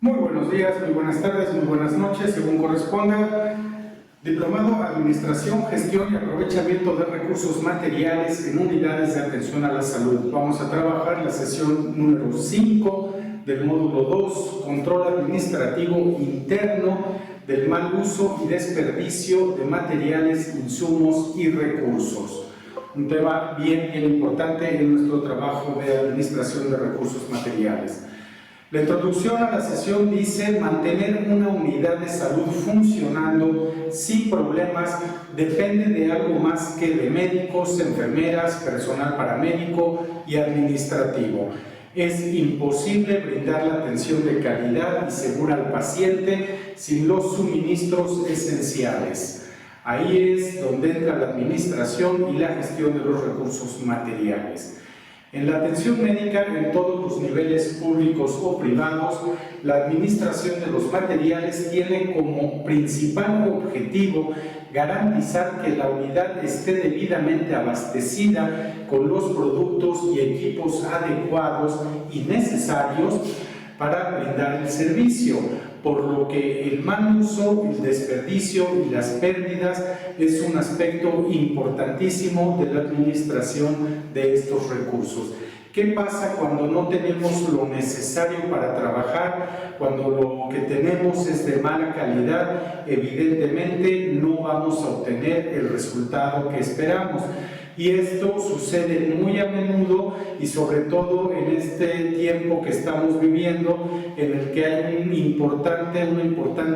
Muy buenos días, muy buenas tardes, muy buenas noches, según corresponda. Diplomado Administración, Gestión y Aprovechamiento de Recursos Materiales en Unidades de Atención a la Salud. Vamos a trabajar la sesión número 5 del módulo 2, Control Administrativo Interno del mal uso y desperdicio de materiales, insumos y recursos. Un tema bien importante en nuestro trabajo de administración de recursos materiales. La introducción a la sesión dice: mantener una unidad de salud funcionando sin problemas depende de algo más que de médicos, enfermeras, personal paramédico y administrativo. Es imposible brindar la atención de calidad y segura al paciente sin los suministros esenciales. Ahí es donde entra la administración y la gestión de los recursos materiales. En la atención médica, en todos los niveles públicos o privados, la administración de los materiales tiene como principal objetivo garantizar que la unidad esté debidamente abastecida con los productos y equipos adecuados y necesarios para brindar el servicio, por lo que el mal uso, el desperdicio y las pérdidas es un aspecto importantísimo de la administración de estos recursos. ¿Qué pasa cuando no tenemos lo necesario para trabajar? Cuando lo que tenemos es de mala calidad, evidentemente no vamos a obtener el resultado que esperamos. Y esto sucede muy a menudo y sobre todo en este tiempo que estamos viviendo, en el que hay una importante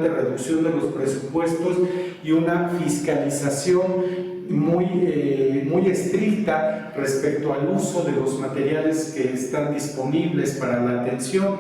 reducción de los presupuestos y una fiscalización muy estricta respecto al uso de los materiales que están disponibles para la atención.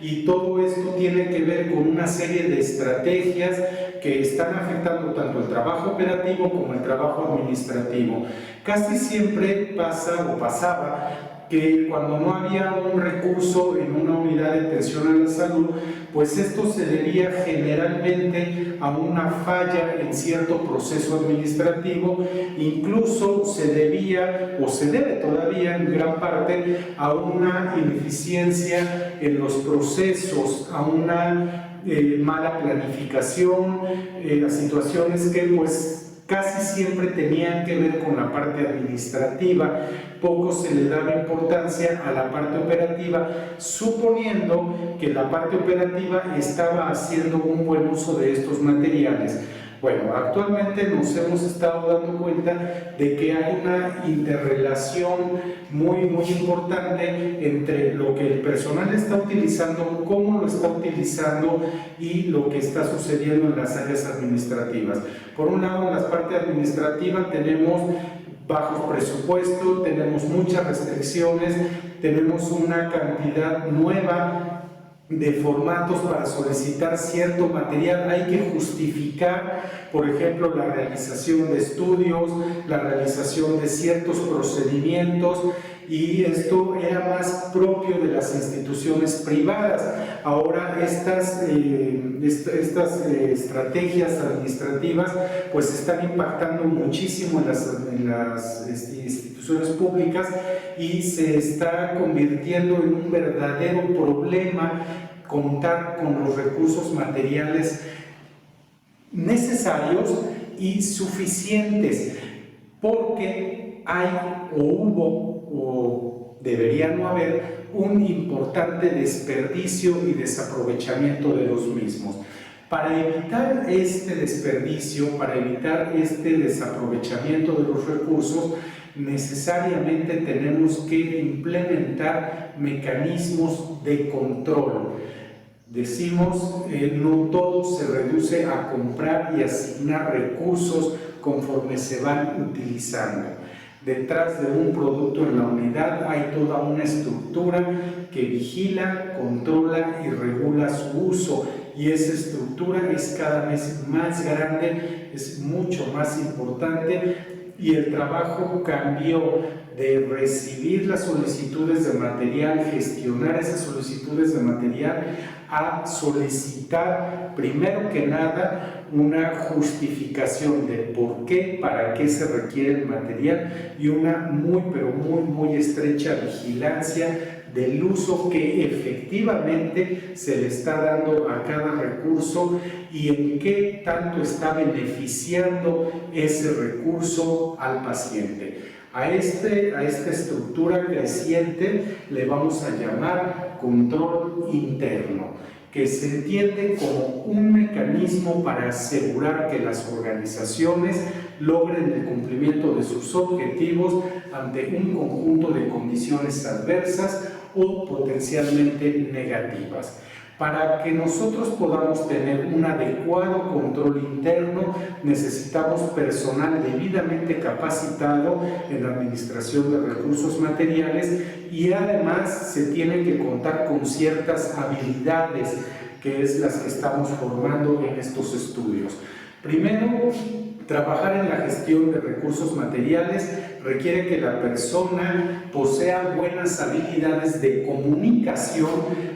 Y todo esto tiene que ver con una serie de estrategias que están afectando tanto el trabajo operativo como el trabajo administrativo. Casi siempre pasaba que cuando no había un recurso en una unidad de atención a la salud, pues esto se debía generalmente a una falla en cierto proceso administrativo, incluso se debía o se debe todavía en gran parte a una ineficiencia en los procesos, a una mala planificación, a situaciones que pues casi siempre tenían que ver con la parte administrativa. Poco se le daba importancia a la parte operativa, suponiendo que la parte operativa estaba haciendo un buen uso de estos materiales. Bueno, actualmente nos hemos estado dando cuenta de que hay una interrelación muy importante entre lo que el personal está utilizando, cómo lo está utilizando y lo que está sucediendo en las áreas administrativas. Por un lado, en la parte administrativa tenemos bajo presupuesto, tenemos muchas restricciones, tenemos una cantidad nueva de formatos para solicitar cierto material. Hay que justificar, por ejemplo, la realización de estudios, la realización de ciertos procedimientos, y esto era más propio de las instituciones privadas. Ahora estas estrategias administrativas pues están impactando muchísimo en las instituciones públicas, y se está convirtiendo en un verdadero problema contar con los recursos materiales necesarios y suficientes, porque hay o hubo o debería no haber un importante desperdicio y desaprovechamiento de los mismos. Para evitar este desperdicio, para evitar este desaprovechamiento de los recursos, necesariamente tenemos que implementar mecanismos de control. Decimos, no todo se reduce a comprar y asignar recursos conforme se van utilizando. Detrás de un producto en la unidad hay toda una estructura que vigila, controla y regula su uso, y esa estructura es cada vez más grande, es mucho más importante, y el trabajo cambió de recibir las solicitudes de material, gestionar esas solicitudes de material, a solicitar primero que nada una justificación de por qué, para qué se requiere el material, y una muy estrecha vigilancia del uso que efectivamente se le está dando a cada recurso y en qué tanto está beneficiando ese recurso al paciente. A esta estructura creciente le vamos a llamar control interno, que se entiende como un mecanismo para asegurar que las organizaciones logren el cumplimiento de sus objetivos ante un conjunto de condiciones adversas o potencialmente negativas. Para que nosotros podamos tener un adecuado control interno, necesitamos personal debidamente capacitado en la administración de recursos materiales y además se tiene que contar con ciertas habilidades, que es las que estamos formando en estos estudios. Primero, trabajar en la gestión de recursos materiales requiere que la persona posea buenas habilidades de comunicación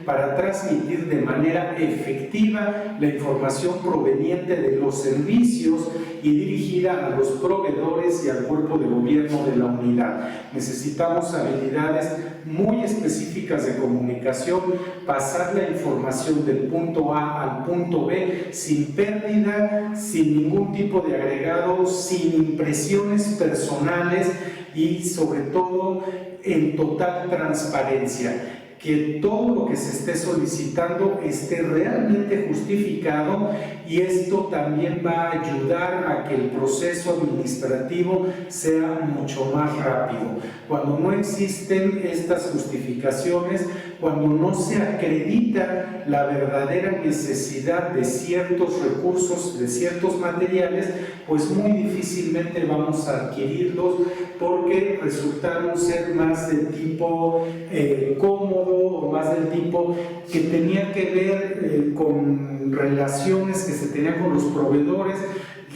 para transmitir de manera efectiva la información proveniente de los servicios y dirigida a los proveedores y al cuerpo de gobierno de la unidad. Necesitamos habilidades muy específicas de comunicación, pasar la información del punto A al punto B sin pérdida, sin ningún tipo de agregado, sin impresiones personales y sobre todo en total transparencia. Que todo lo que se esté solicitando esté realmente justificado y esto también va a ayudar a que el proceso administrativo sea mucho más rápido. Cuando no existen estas justificaciones, cuando no se acredita la verdadera necesidad de ciertos recursos, de ciertos materiales, pues muy difícilmente vamos a adquirirlos porque resultaron ser más de tipo cómodo o más del tipo que tenía que ver con relaciones que se tenían con los proveedores,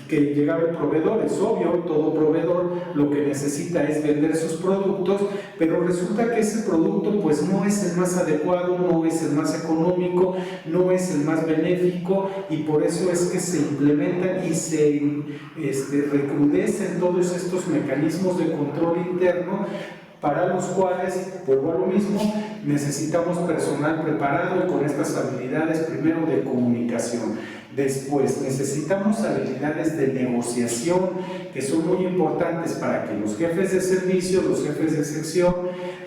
que llegaba el proveedor, es obvio, todo proveedor lo que necesita es vender sus productos, pero resulta que ese producto pues no es el más adecuado, no es el más económico, no es el más benéfico y por eso es que se implementan y se recrudecen todos estos mecanismos de control interno para los cuales, vuelvo a lo mismo, necesitamos personal preparado y con estas habilidades primero de comunicación. Después, necesitamos habilidades de negociación que son muy importantes para que los jefes de servicio, los jefes de sección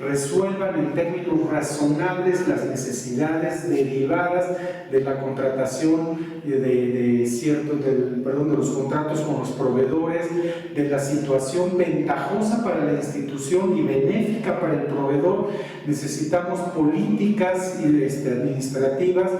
resuelvan en términos razonables las necesidades derivadas de la contratación de los contratos con los proveedores, de la situación ventajosa para la institución y benéfica para el proveedor. Necesitamos políticas administrativas,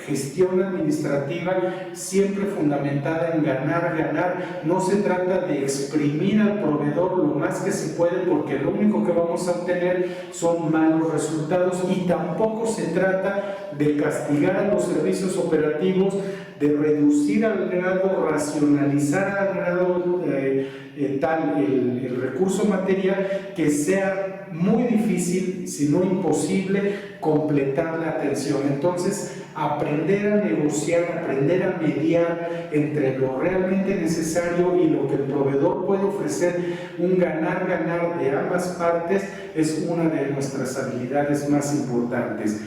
gestión administrativa siempre fundamentada en ganar, ganar. No se trata de exprimir al proveedor lo más que se puede porque lo único que vamos a obtener son malos resultados y tampoco se trata de castigar a los servicios operativos, de reducir al grado, racionalizar al grado el recurso material que sea muy difícil, si no imposible, completar la atención. Entonces, aprender a negociar, aprender a mediar entre lo realmente necesario y lo que el proveedor puede ofrecer, un ganar-ganar de ambas partes, es una de nuestras habilidades más importantes.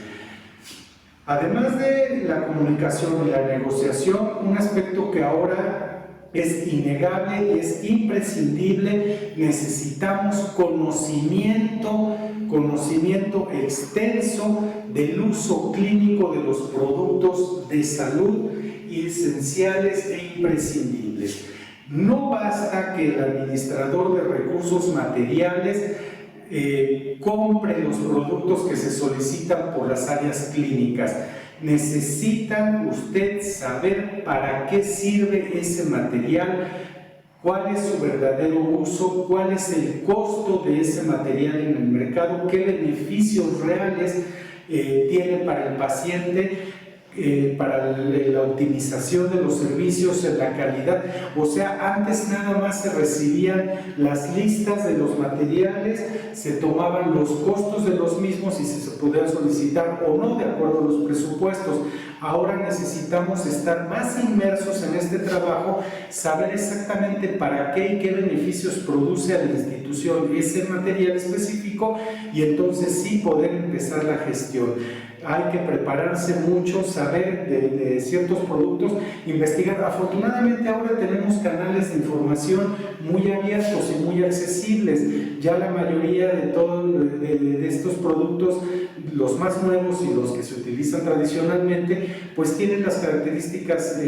Además de la comunicación y la negociación, un aspecto que ahora es innegable y es imprescindible, necesitamos conocimiento extenso del uso clínico de los productos de salud esenciales e imprescindibles. No basta que el administrador de recursos materiales compre los productos que se solicitan por las áreas clínicas. Necesita usted saber para qué sirve ese material, cuál es su verdadero uso, cuál es el costo de ese material en el mercado, qué beneficios reales tiene para el paciente, para la optimización de los servicios, en la calidad. O sea, antes nada más se recibían las listas de los materiales, se tomaban los costos de los mismos y se podían solicitar o no de acuerdo a los presupuestos. Ahora necesitamos estar más inmersos en este trabajo, saber exactamente para qué y qué beneficios produce a la institución ese material específico, y entonces sí poder empezar la gestión. Hay que prepararse mucho, saber de ciertos productos, investigar. Afortunadamente ahora tenemos canales de información muy abiertos y muy accesibles. Ya la mayoría de estos productos, los más nuevos y los que se utilizan tradicionalmente, pues tienen las características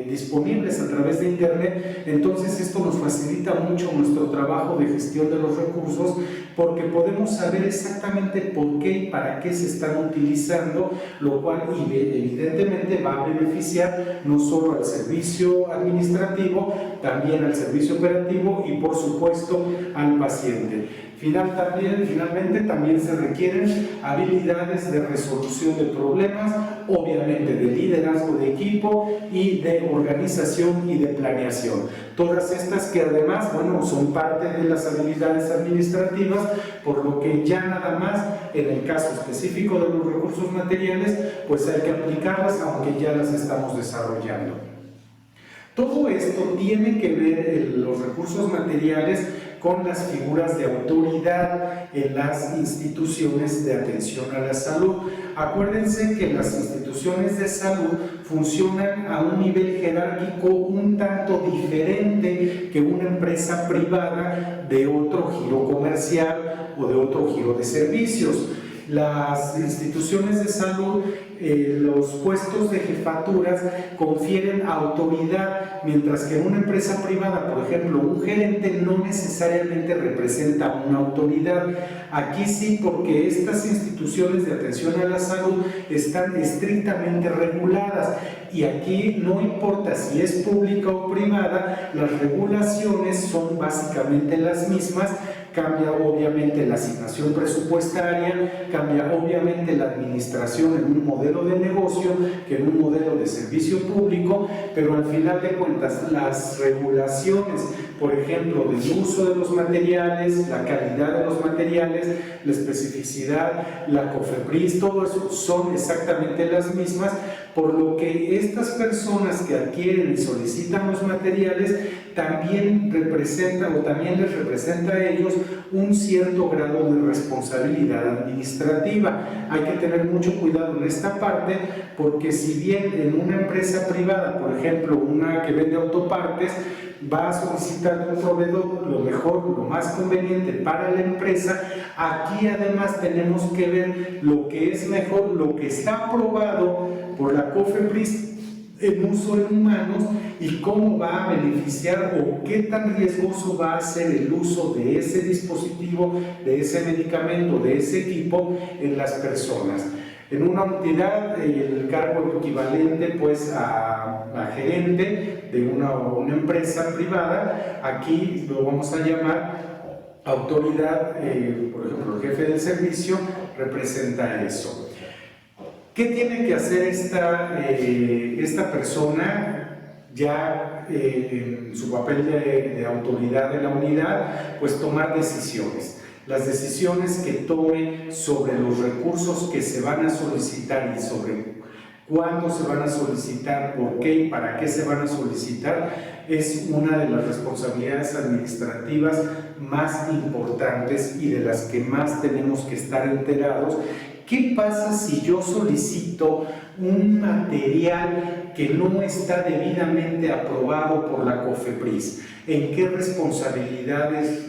disponibles a través de internet. Entonces esto nos facilita mucho nuestro trabajo de gestión de los recursos, porque podemos saber exactamente por qué y para qué se están utilizando, lo cual evidentemente va a beneficiar no solo al servicio administrativo, también al servicio operativo y por supuesto al paciente. Finalmente también se requieren habilidades de resolución de problemas, obviamente de liderazgo de equipo y de organización y de planeación. Todas estas que además, bueno, son parte de las habilidades administrativas, por lo que ya nada más en el caso específico de los recursos materiales, pues hay que aplicarlas, aunque ya las estamos desarrollando. Todo esto tiene que ver, los recursos materiales, con las figuras de autoridad en las instituciones de atención a la salud. Acuérdense que las instituciones de salud funcionan a un nivel jerárquico un tanto diferente que una empresa privada de otro giro comercial o de otro giro de servicios. Las instituciones de salud, los puestos de jefaturas confieren autoridad, mientras que en una empresa privada, por ejemplo, un gerente no necesariamente representa una autoridad. Aquí sí, porque estas instituciones de atención a la salud están estrictamente reguladas, y aquí no importa si es pública o privada, las regulaciones son básicamente las mismas. Cambia obviamente la asignación presupuestaria, cambia obviamente la administración en un modelo de negocio que en un modelo de servicio público, pero al final de cuentas las regulaciones, por ejemplo, del uso de los materiales, la calidad de los materiales, la especificidad, la COFEPRIS, todo eso son exactamente las mismas, por lo que estas personas que adquieren y solicitan los materiales también representan, o también les representa a ellos, un cierto grado de responsabilidad administrativa. Hay que tener mucho cuidado en esta parte, porque si bien en una empresa privada, por ejemplo, una que vende autopartes, va a solicitar un proveedor lo mejor, lo más conveniente para la empresa, aquí además tenemos que ver lo que es mejor, lo que está aprobado por la COFEPRIS en uso en humanos, y cómo va a beneficiar o qué tan riesgoso va a ser el uso de ese dispositivo, de ese medicamento, de ese equipo en las personas. En una entidad, el cargo equivalente pues a gerente de una empresa privada, aquí lo vamos a llamar autoridad, por ejemplo, el jefe del servicio representa eso. ¿Qué tiene que hacer esta persona ya en su papel de autoridad de la unidad? Pues tomar decisiones. Las decisiones que tome sobre los recursos que se van a solicitar y sobre cuándo se van a solicitar, por qué y para qué se van a solicitar, es una de las responsabilidades administrativas más importantes y de las que más tenemos que estar enterados. ¿Qué pasa si yo solicito un material que no está debidamente aprobado por la COFEPRIS? ¿En qué responsabilidades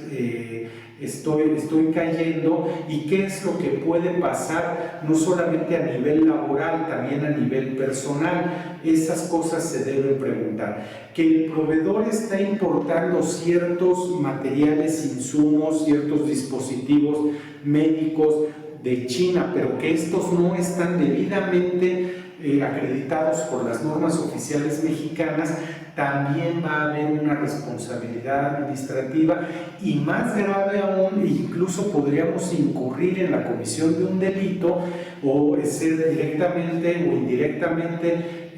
estoy cayendo? ¿Y qué es lo que puede pasar no solamente a nivel laboral, también a nivel personal? Esas cosas se deben preguntar. Que el proveedor está importando ciertos materiales, insumos, ciertos dispositivos médicos de China, pero que estos no están debidamente acreditados por las normas oficiales mexicanas, también va a haber una responsabilidad administrativa y más grave aún, incluso podríamos incurrir en la comisión de un delito o ser directamente o indirectamente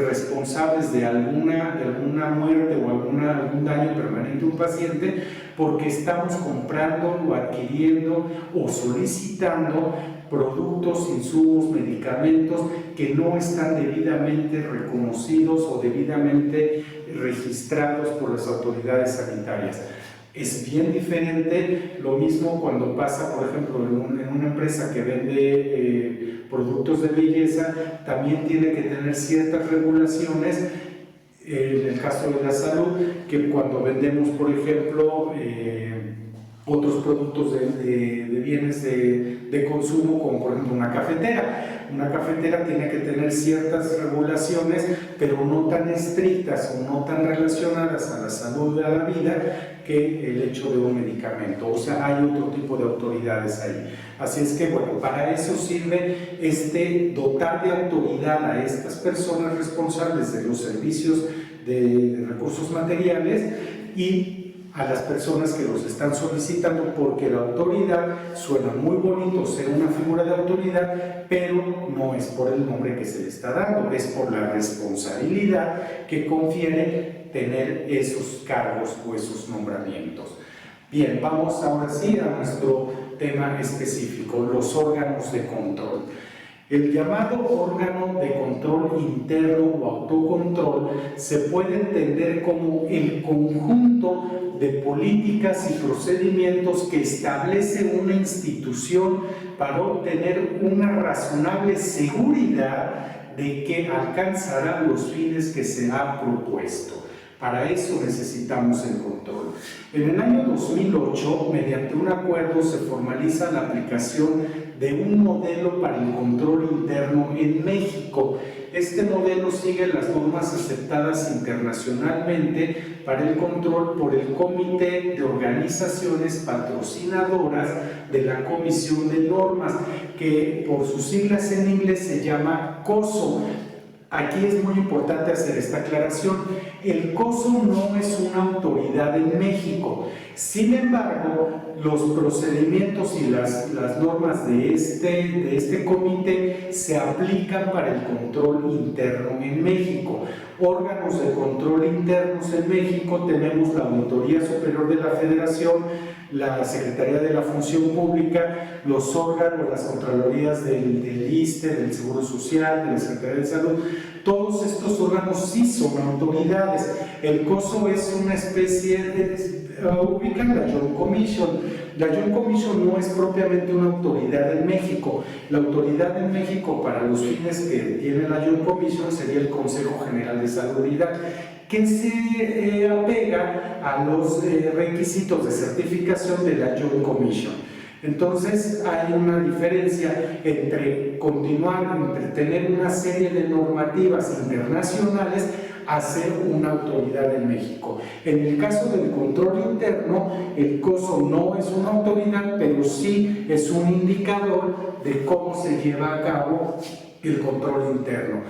responsables de alguna muerte o algún daño permanente a un paciente porque estamos comprando o adquiriendo o solicitando productos, insumos, medicamentos que no están debidamente reconocidos o debidamente registrados por las autoridades sanitarias. Es bien diferente, lo mismo cuando pasa, por ejemplo, en una empresa que vende productos de belleza, también tiene que tener ciertas regulaciones, en el caso de la salud, que cuando vendemos, por ejemplo, otros productos de bienes de consumo, como por ejemplo una cafetera. Una cafetera tiene que tener ciertas regulaciones, pero no tan estrictas o no tan relacionadas a la salud de la vida que el hecho de un medicamento. O sea, hay otro tipo de autoridades ahí. Así es que, bueno, para eso sirve dotar de autoridad a estas personas responsables de los servicios de recursos materiales y a las personas que los están solicitando, porque la autoridad suena muy bonito ser una figura de autoridad, pero no es por el nombre que se le está dando, es por la responsabilidad que confiere tener esos cargos o esos nombramientos. Bien, vamos ahora sí a nuestro tema específico, los órganos de control. El llamado órgano de control interno o autocontrol se puede entender como el conjunto de políticas y procedimientos que establece una institución para obtener una razonable seguridad de que alcanzará los fines que se ha propuesto. Para eso necesitamos el control. En el año 2008, mediante un acuerdo, se formaliza la aplicación de un modelo para el control interno en México. Este modelo sigue las normas aceptadas internacionalmente para el control por el Comité de Organizaciones Patrocinadoras de la Comisión de Normas, que por sus siglas en inglés se llama COSO. Aquí es muy importante hacer esta aclaración. El COSO no es una autoridad en México. Sin embargo, los procedimientos y las normas de este comité se aplican para el control interno en México. Órganos de control internos en México tenemos la Auditoría Superior de la Federación, la Secretaría de la Función Pública, los órganos, las contralorías del ISSSTE, del Seguro Social, de la Secretaría de Salud. Todos estos órganos sí son autoridades. El COSO es una especie de... ubican la Joint Commission. La Joint Commission no es propiamente una autoridad en México. La autoridad en México para los fines que tiene la Joint Commission sería el Consejo General de Salubridad, que se apega a los requisitos de certificación de la Joint Commission. Entonces hay una diferencia entre tener una serie de normativas internacionales a ser una autoridad en México. En el caso del control interno, el COSO no es una autoridad, pero sí es un indicador de cómo se lleva a cabo el control interno.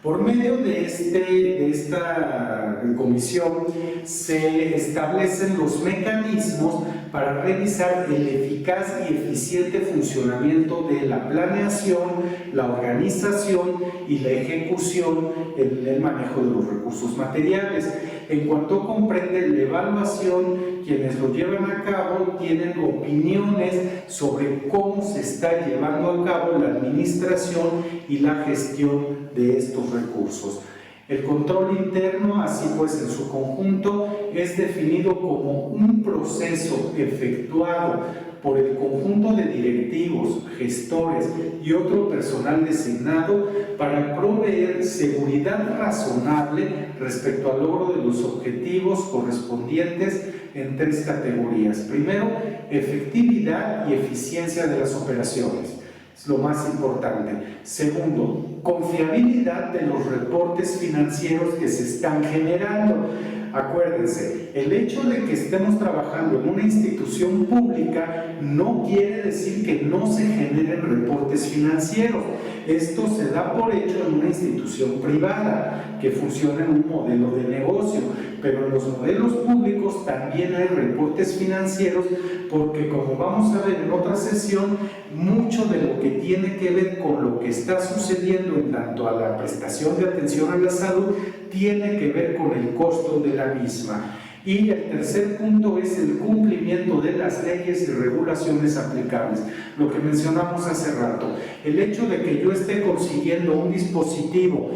Por medio de esta comisión se establecen los mecanismos para revisar el eficaz y eficiente funcionamiento de la planeación, la organización y la ejecución en el manejo de los recursos materiales. En cuanto comprende la evaluación, quienes lo llevan a cabo tienen opiniones sobre cómo se está llevando a cabo la administración y la gestión de estos recursos. El control interno, así pues en su conjunto, es definido como un proceso efectuado por el conjunto de directivos, gestores y otro personal designado para proveer seguridad razonable respecto al logro de los objetivos correspondientes en tres categorías. Primero, efectividad y eficiencia de las operaciones. Es lo más importante. Segundo, confiabilidad de los reportes financieros que se están generando. Acuérdense, el hecho de que estemos trabajando en una institución pública no quiere decir que no se generen reportes financieros. Esto se da por hecho en una institución privada que funciona en un modelo de negocio, pero en los modelos públicos también hay reportes financieros, porque como vamos a ver en otra sesión, mucho de lo que tiene que ver con lo que está sucediendo en tanto a la prestación de atención a la salud tiene que ver con el costo de la misma. Y el tercer punto es el cumplimiento de las leyes y regulaciones aplicables, lo que mencionamos hace rato. El hecho de que yo esté consiguiendo un dispositivo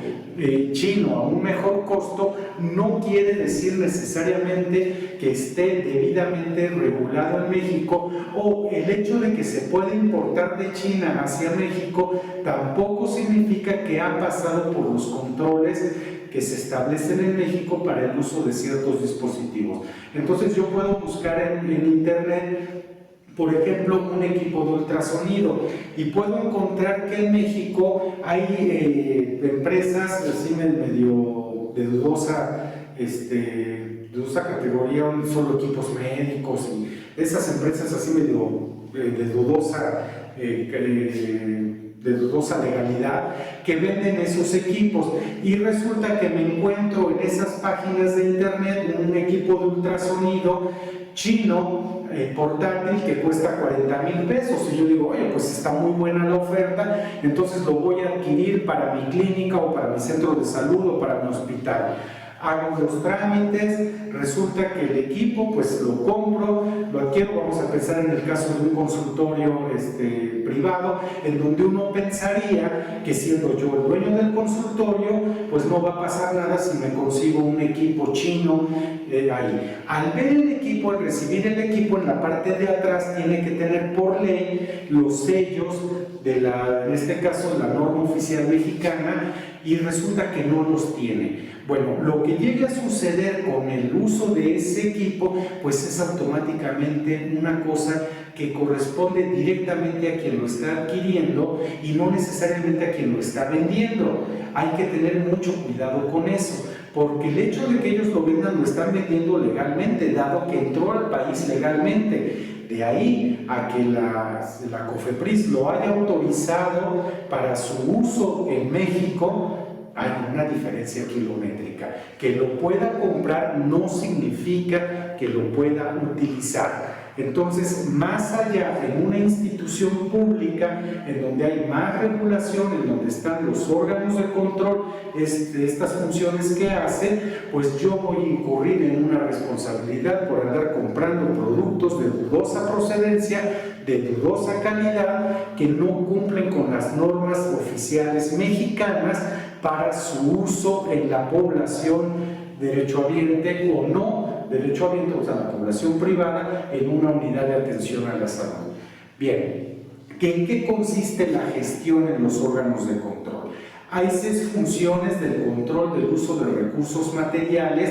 chino a un mejor costo no quiere decir necesariamente que esté debidamente regulado en México, o el hecho de que se puede importar de China hacia México tampoco significa que ha pasado por los controles que se establecen en México para el uso de ciertos dispositivos. Entonces yo puedo buscar en internet, por ejemplo, un equipo de ultrasonido, y puedo encontrar que en México hay empresas así medio de dudosa categoría, solo equipos médicos, y esas empresas así medio de dudosa legalidad, que venden esos equipos, y resulta que me encuentro en esas páginas de internet un equipo de ultrasonido chino portátil que cuesta 40,000 pesos, y yo digo, oye, pues está muy buena la oferta, entonces lo voy a adquirir para mi clínica o para mi centro de salud o para mi hospital. Hago los trámites, resulta que el equipo pues lo compro, lo adquiero. Vamos a pensar en el caso de un consultorio privado, en donde uno pensaría que siendo yo el dueño del consultorio, pues no va a pasar nada si me consigo un equipo chino ahí. Al ver el equipo, al recibir el equipo, en la parte de atrás tiene que tener por ley los sellos de en este caso, la norma oficial mexicana, y resulta que no los tiene. Bueno, lo que llegue a suceder con el uso de ese equipo, pues es automáticamente una cosa que corresponde directamente a quien lo está adquiriendo y no necesariamente a quien lo está vendiendo. Hay que tener mucho cuidado con eso, porque el hecho de que ellos lo vendan, lo están vendiendo legalmente, dado que entró al país legalmente. De ahí a que la COFEPRIS lo haya autorizado para su uso en México, hay una diferencia kilométrica. Que lo pueda comprar no significa que lo pueda utilizar. Entonces, más allá en una institución pública en donde hay más regulación, en donde están los órganos de control de estas funciones que hacen, pues yo voy a incurrir en una responsabilidad por andar comprando productos de dudosa procedencia, de dudosa calidad, que no cumplen con las normas oficiales mexicanas para su uso en la población derechohabiente o no derechohabiente, o sea, la población privada, en una unidad de atención a la salud. Bien, ¿en qué consiste la gestión en los órganos de control? Hay 6 funciones del control del uso de recursos materiales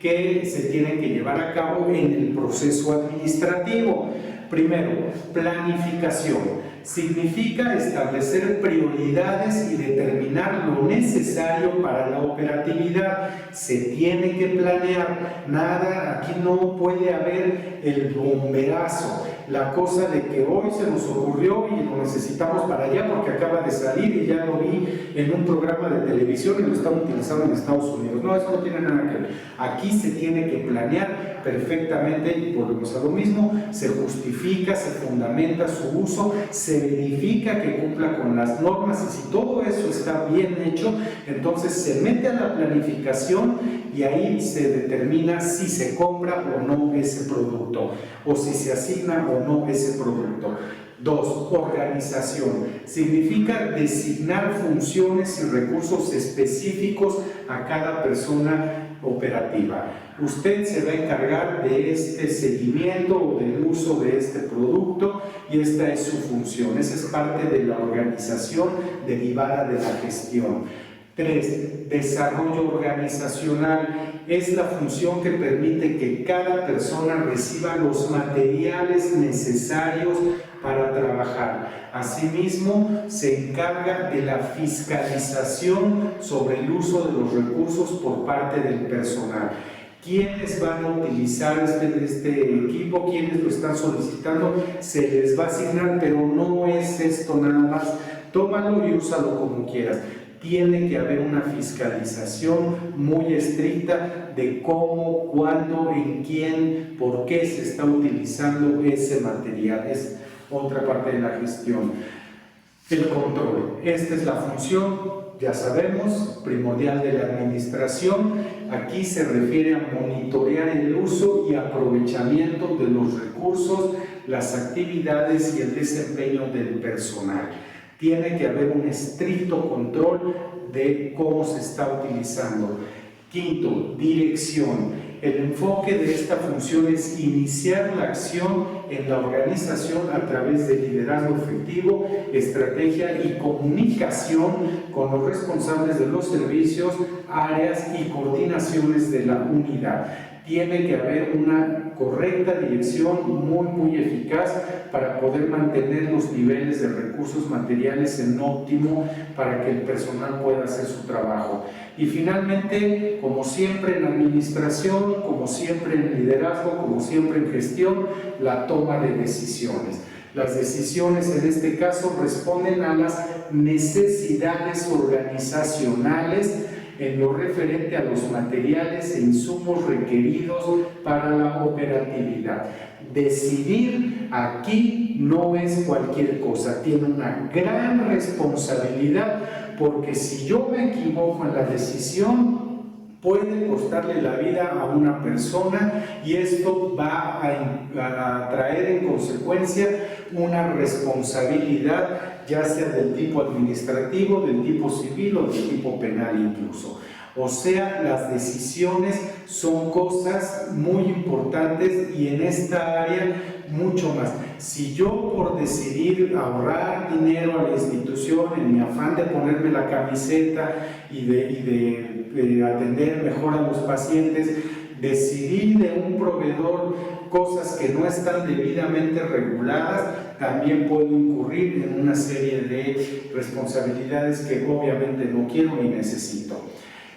que se tienen que llevar a cabo en el proceso administrativo. Primero, planificación. Significa establecer prioridades y determinar lo necesario para la operatividad. Se tiene que planear. Nada, aquí no puede haber el bomberazo, la cosa de que hoy se nos ocurrió y lo necesitamos para allá porque acaba de salir y ya lo vi en un programa de televisión y lo están utilizando en Estados Unidos. No, eso no tiene nada que ver. Aquí se tiene que planear perfectamente y volvemos a lo mismo. Se justifica, se fundamenta su uso, se verifica que cumpla con las normas, y si todo eso está bien hecho, entonces se mete a la planificación y ahí se determina si se compra o no ese producto, o si se asigna o no ese producto. 2. Organización. Significa designar funciones y recursos específicos a cada persona operativa. Usted se va a encargar de este seguimiento o del uso de este producto y esta es su función. Esa es parte de la organización derivada de la gestión. 3. Desarrollo organizacional. Es la función que permite que cada persona reciba los materiales necesarios para trabajar. Asimismo, se encarga de la fiscalización sobre el uso de los recursos por parte del personal. ¿Quiénes van a utilizar este equipo? ¿Quiénes lo están solicitando? Se les va a asignar, pero no es esto nada más. tómalo y úsalo como quieras. Tiene que haber una fiscalización muy estricta de cómo, cuándo, en quién, por qué se está utilizando ese material. Es otra parte de la gestión. El control. Esta es la función, ya sabemos, primordial de la administración. Aquí se refiere a monitorear el uso y aprovechamiento de los recursos, las actividades y el desempeño del personal. Tiene que haber un estricto control de cómo se está utilizando. Quinto, dirección. El enfoque de esta función es iniciar la acción en la organización a través de liderazgo efectivo, estrategia y comunicación con los responsables de los servicios, áreas y coordinaciones de la unidad. Tiene que haber una correcta dirección muy eficaz para poder mantener los niveles de recursos materiales en óptimo para que el personal pueda hacer su trabajo. Y finalmente, como siempre en administración, como siempre en liderazgo, como siempre en gestión, la toma de decisiones. Las decisiones en este caso responden a las necesidades organizacionales en lo referente a los materiales e insumos requeridos para la operatividad. Decidir aquí no es cualquier cosa, tiene una gran responsabilidad, porque si yo me equivoco en la decisión, puede costarle la vida a una persona y esto va a traer en consecuencia una responsabilidad, ya sea del tipo administrativo, del tipo civil o del tipo penal incluso. O sea, las decisiones son cosas muy importantes y en esta área mucho más. Si yo por decidir ahorrar dinero a la institución en mi afán de ponerme la camiseta y de atender mejor a los pacientes, decidí de un proveedor cosas que no están debidamente reguladas, también puedo incurrir en una serie de responsabilidades que obviamente no quiero ni necesito.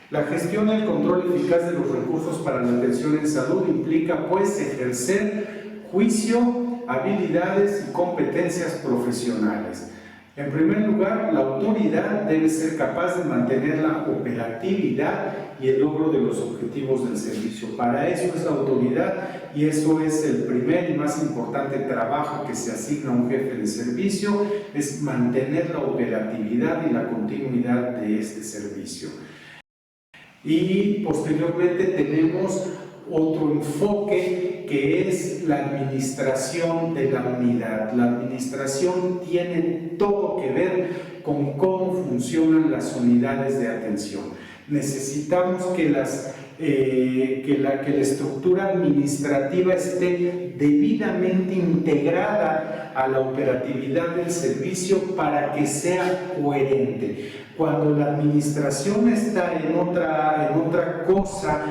La gestión y el control eficaz de los recursos para la atención en salud implica pues ejercer juicio, habilidades y competencias profesionales. En primer lugar, la autoridad debe ser capaz de mantener la operatividad y el logro de los objetivos del servicio. Para eso es la autoridad y eso es el primer y más importante trabajo que se asigna a un jefe de servicio, es mantener la operatividad y la continuidad de este servicio. Y posteriormente tenemos otro enfoque que es la administración de la unidad. La administración tiene todo que ver con cómo funcionan las unidades de atención. Necesitamos que la estructura administrativa esté debidamente integrada a la operatividad del servicio para que sea coherente. Cuando la administración está en otra cosa,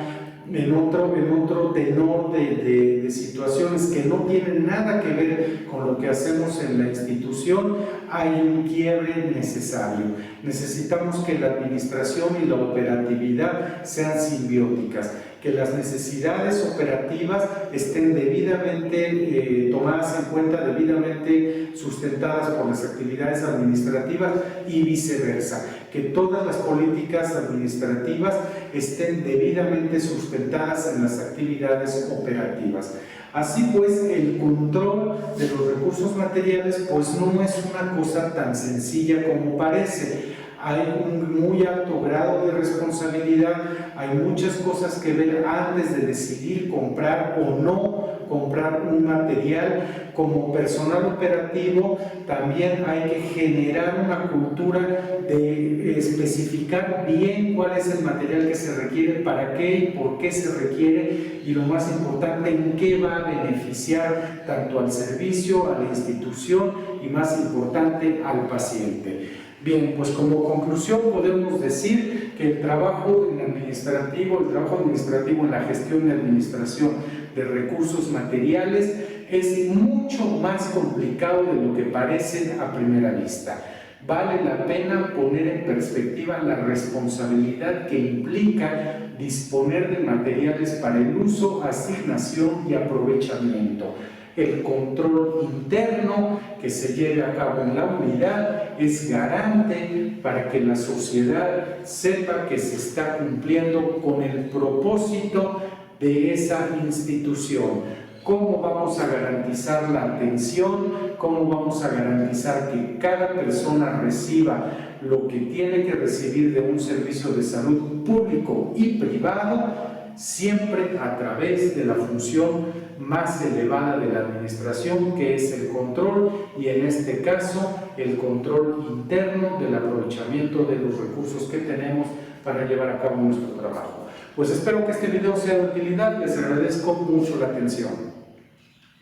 en otro tenor de situaciones que no tienen nada que ver con lo que hacemos en la institución, hay un quiebre necesario. Necesitamos que la administración y la operatividad sean simbióticas, que las necesidades operativas estén debidamente tomadas en cuenta, debidamente sustentadas por las actividades administrativas y viceversa, que todas las políticas administrativas estén debidamente sustentadas en las actividades operativas. Así pues, el control de los recursos materiales pues no es una cosa tan sencilla como parece. Hay un muy alto grado de responsabilidad, hay muchas cosas que ver antes de decidir comprar o no comprar un material. Como personal operativo también hay que generar una cultura de especificar bien cuál es el material que se requiere, para qué y por qué se requiere, y lo más importante, en qué va a beneficiar tanto al servicio, a la institución y más importante al paciente. Bien, pues como conclusión podemos decir que el trabajo administrativo en la gestión y administración de recursos materiales es mucho más complicado de lo que parece a primera vista. Vale la pena poner en perspectiva la responsabilidad que implica disponer de materiales para el uso, asignación y aprovechamiento. El control interno que se lleve a cabo en la unidad es garante para que la sociedad sepa que se está cumpliendo con el propósito de esa institución. ¿Cómo vamos a garantizar la atención? ¿Cómo vamos a garantizar que cada persona reciba lo que tiene que recibir de un servicio de salud público y privado? Siempre a través de la función más elevada de la administración, que es el control, y en este caso el control interno del aprovechamiento de los recursos que tenemos para llevar a cabo nuestro trabajo. Pues espero que este video sea de utilidad, les agradezco mucho la atención.